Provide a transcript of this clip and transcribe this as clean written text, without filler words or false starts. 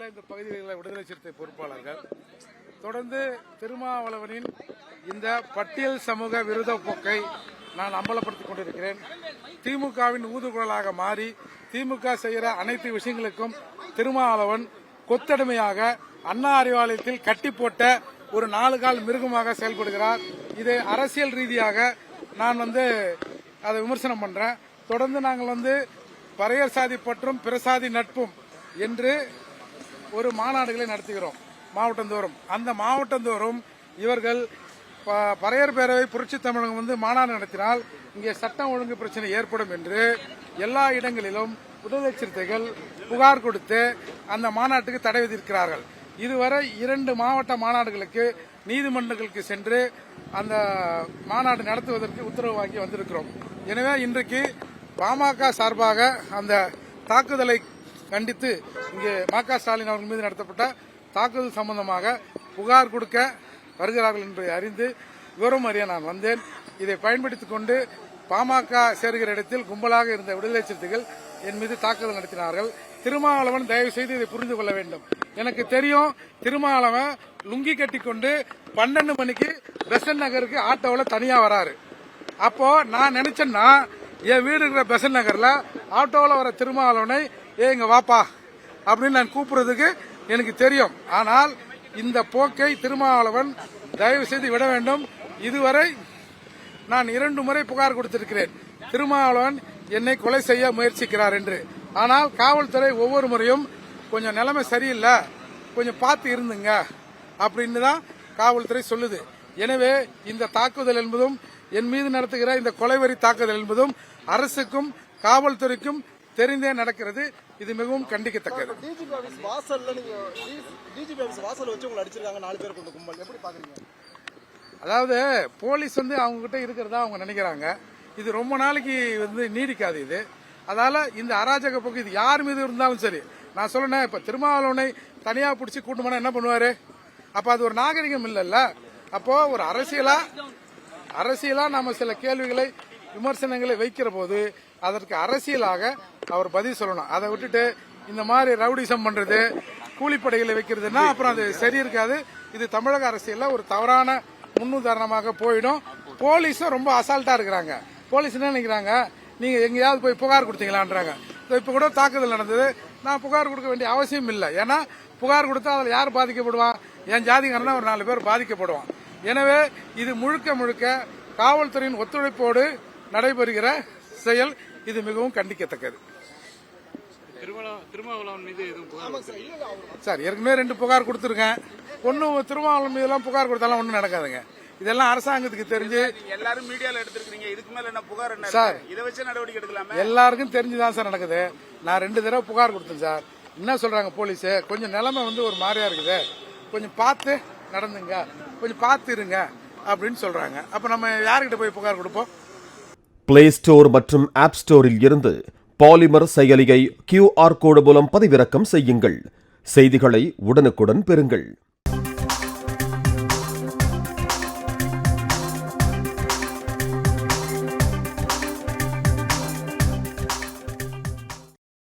இந்த பகுதிகளில் விடுதலை சிறுத்தை பொறுப்பாளர்கள் தொடர்ந்து திருமாவளவனின் இந்த பட்டியல் சமூக விரோத போக்கை நான் அம்பலப்படுத்திக் கொண்டிருக்கிறேன். திமுகவின் ஊதுகுழலாக மாறி திமுக செய்கிற அனைத்து விஷயங்களுக்கும் திருமாவளவன் கொத்தடிமையாக அண்ணா அறிவாலயத்தில் கட்டி போட்ட ஒரு 4 கால் மிருகமாக செயல்படுகிறார். இது அரசியல் ரீதியாக நான் அதை விமர்சனம் பண்றேன். தொடர்ந்து நாங்கள் பறையர் சாதி பற்றும் பிரசாதி நட்பும் என்று ஒரு மாநாடுகளை நடத்துகிறோம் மாவட்டந்தோறும். அந்த மாவட்டந்தோறும் இவர்கள் பறையர் பேரவை புரட்சி தமிழகம் மாநாடு நடத்தினால் இங்கே சட்டம் ஒழுங்கு பிரச்சனை ஏற்படும் என்று எல்லா இடங்களிலும் விடுதலை சிறுத்தைகள் புகார் கொடுத்து அந்த மாநாட்டுக்கு தடை விதிக்கிறார்கள். இதுவரை 2 மாவட்ட மாநாடுகளுக்கு நீதிமன்றங்களுக்கு சென்று அந்த மாநாடு நடத்துவதற்கு உத்தரவு வாங்கி வந்திருக்கிறோம். எனவே இன்றைக்கு பாமக சார்பாக அந்த தாக்குதலை கண்டித்து இங்கே ம.க. ஸ்டாலின் அவர்கள் மீது நடத்தப்பட்ட தாக்குதல் சம்பந்தமாக புகார் கொடுக்க வருகிறார்கள் என்பதை அறிந்து விவரம் அறிய நான் வந்தேன். இதை பயன்படுத்திக் கொண்டு பாமக சேர்கிற இடத்தில் கும்பலாக இருந்த விடுதலை சிறுத்தைகள் என் மீது தாக்குதல் நடத்தினார்கள். திருமாவளவன் தயவு செய்து இதை புரிந்து கொள்ள வேண்டும். எனக்கு தெரியும் திருமாவளவன் லுங்கி கட்டி கொண்டு 12 மணிக்கு பெசன்ட் நகருக்கு ஆட்டோவில் தனியா வராரு. அப்போ நான் நினைச்சேன்னா என் வீடு இருக்கிற பெசன்ட் நகர்ல ஆட்டோவில் வர திருமாவளவனை இங்க வாப்பா அப்படின்னு நான் கூப்பிடுறதுக்கு எனக்கு தெரியும். ஆனால் இந்த போக்கை திருமாவளவன் தயவு செய்து விட வேண்டும். இதுவரை நான் 2 முறை புகார் கொடுத்திருக்கிறேன், திருமாவளவன் என்னை கொலை செய்ய முயற்சிக்கிறார் என்று. ஆனால் காவல்துறை ஒவ்வொரு முறையும் கொஞ்சம் நிலைமை சரியில்லை, கொஞ்சம் பார்த்து இருந்துங்க அப்படின்னு தான் காவல்துறை சொல்லுது. எனவே இந்த தாக்குதல் என்பதும் என் மீது நடத்துகிற இந்த கொலைவெறி தாக்குதல் என்பதும் அரசுக்கும் காவல்துறைக்கும் தெரிந்தே நடக்கிறது. இது மிகவும் கண்டிக்கத்தக்கது. அதாவது போலீஸ் அவங்க கிட்ட இருக்கிறதா அவங்க நினைக்கிறாங்க. இது ரொம்ப நாளைக்கு நீடிக்காது. இது அதால இந்த அராஜக போக்கு இது யார் மீது இருந்தாலும் சரி. நான் சொல்றேன், இப்ப திருமாவளவனை தனியா பிடிச்சி கூட்டு போனா என்ன பண்ணுவாரு? அப்ப அது ஒரு நாகரிகம் இல்லல்ல. அப்போ ஒரு அரசியலா நாம சில கேள்விகளை விமர்சனங்களை வைக்கிற போது அதற்கு அரசியலாக அவர் பதில் சொல்லணும். அதை விட்டுட்டு இந்த மாதிரி ரவுடிசம் பண்றது, கூலிப்படைகளை வைக்கிறதுனா அப்புறம் அது சரி இருக்காது. இது தமிழக அரசியல்ல ஒரு தவறான முன்னுதாரணமாக போயிடும். போலீஸும் ரொம்ப அசால்ட்டா இருக்கிறாங்க. போலீஸ் என்ன நினைக்கிறாங்க, நீங்க எங்கேயாவது போய் புகார் கொடுத்தீங்களான்றாங்க. இப்ப கூட தாக்குதல் நடந்தது, நான் புகார் கொடுக்க வேண்டிய அவசியம் இல்லை. ஏன்னா புகார் கொடுத்தா அதில் யார் பாதிக்கப்படுவான்? என் ஜாதிகாரனா ஒரு 4 பேர் பாதிக்கப்படுவான். எனவே இது முழுக்க காவல்துறையின் ஒத்துழைப்போடு நடைபெறுகிற செயல். இது மிகவும் கண்டிக்கத்தக்கது. சார் ஏற்கனவே 2 புகார் கொடுத்திருக்கேன். ஒன்னும் திருமாவளவன் மீதெல்லாம் புகார் கொடுத்தாலும் ஒன்னும் நடக்காதுங்க. இதெல்லாம் அரசாங்கத்துக்கு தெரிஞ்சு எல்லாரும் மீடியால எடுத்துருக்கீங்க. இதுக்கு மேல என்ன புகார் என்ன சார்? இதை வச்சு நடவடிக்கை எடுக்கலாமே. எல்லாருக்கும் தெரிஞ்சுதான் சார் நடக்குது. நான் 2 தடவை புகார் கொடுத்தேன் சார். என்ன சொல்றாங்க போலீஸ், கொஞ்சம் நிலைமை ஒரு மாதிரியா இருக்குது, கொஞ்சம் பார்த்து நடந்துங்க, கொஞ்சம் பார்த்து இருங்க அப்படின்னு சொல்றாங்க. அப்ப நம்ம யாருக்கிட்ட போய் புகார் கொடுப்போம்? பிளே ஸ்டோர் மற்றும் ஆப் ஸ்டோரில் இருந்து பாலிமர் செயலியை QR கோடு மூலம் பதிவிறக்கம் செய்யுங்கள். செய்திகளை உடனுக்குடன் பெறுங்கள்.